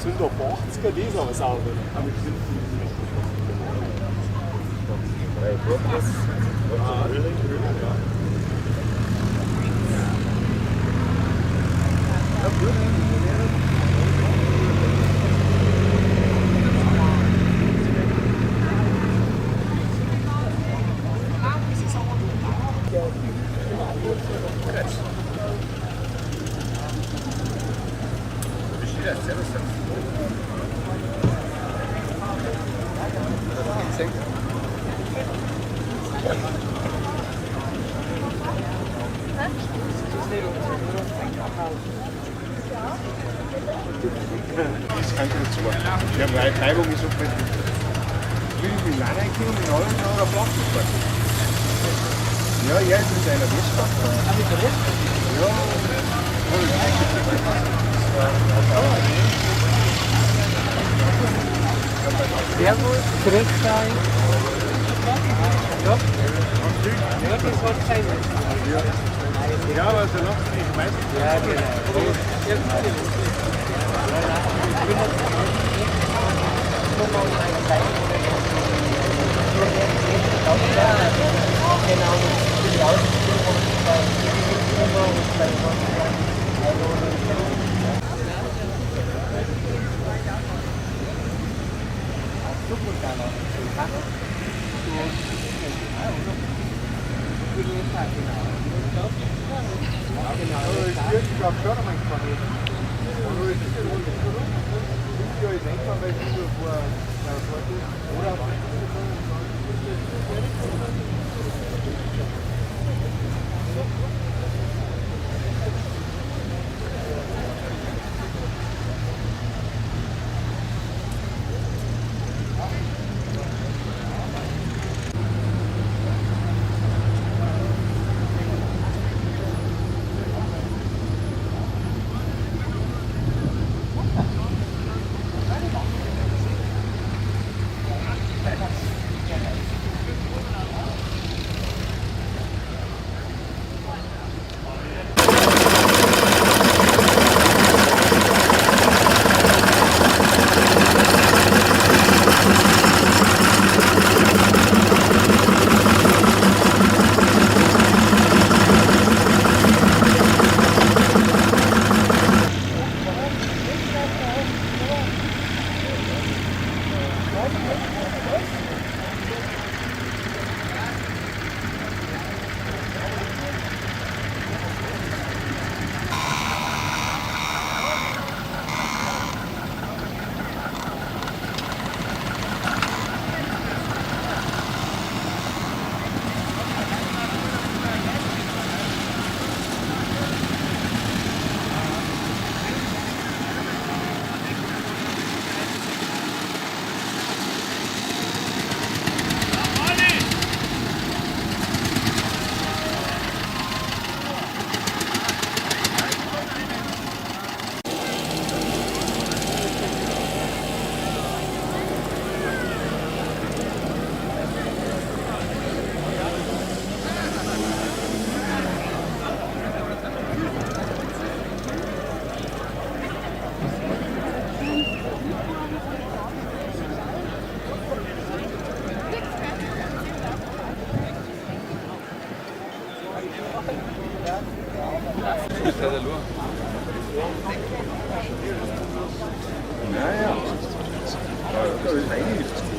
Sind doch 80er, die ist aber sauber. Das kann ich nicht sagen. Die Treibung ist so fett. Will ich mit Lana kommen, mit allem noch auf Flachfußball. Ja, er ist mit seiner Vespa. Ja. Servus, grüß euch. Ja, das hat sein. Ja, aber so noch nicht meistens. Ja, genau.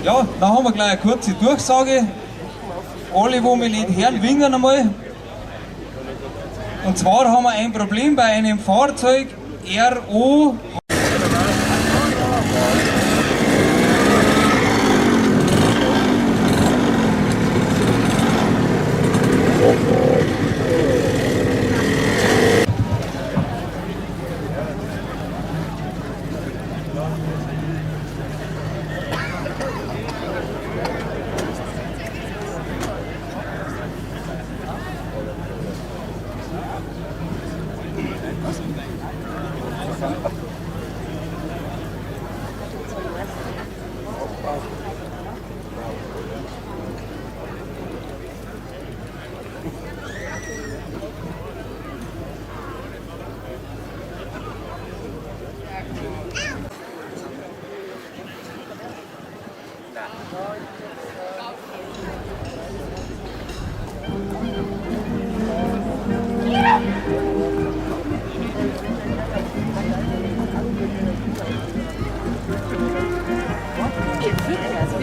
Ja, dann haben wir gleich eine kurze Durchsage. Alle, wo mich nicht hören, winken einmal. Und zwar haben wir ein Problem bei einem Fahrzeug RO.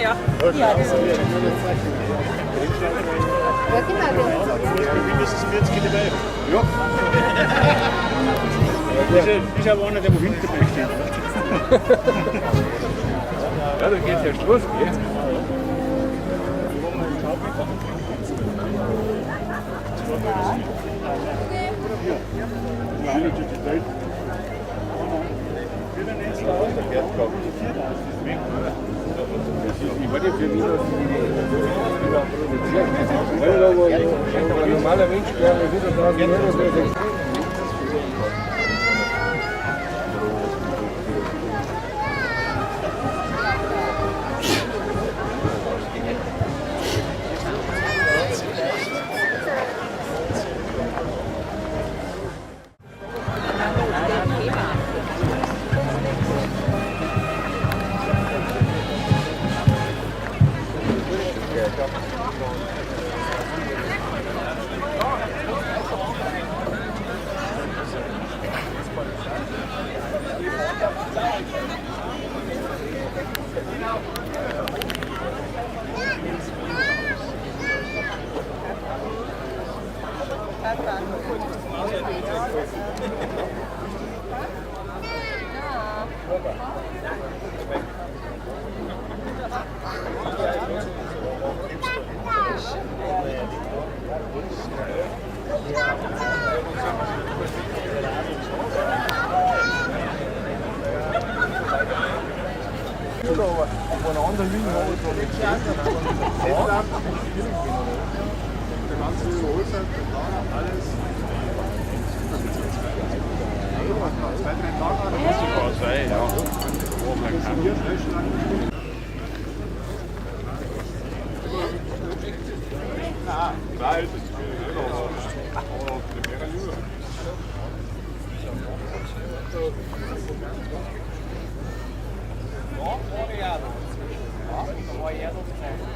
ja. Ja, das ist Mindestens 40 Kilometer. Ja. Ich habe einer, der wo hinten dabei steht. Ja, dann geht's ja Schluss, gell? Ich wollte für mich noch produzieren. Weil ein normaler Mensch gerne 100.000 Euro. Auf einer anderen Linie habe ich schon nicht der ganze Sohlseite, alles. Zwei, drei Tage. Das sogar sein, ja. Nein, das ist Ja, 1 Jahr. Ja, 2 Jahre.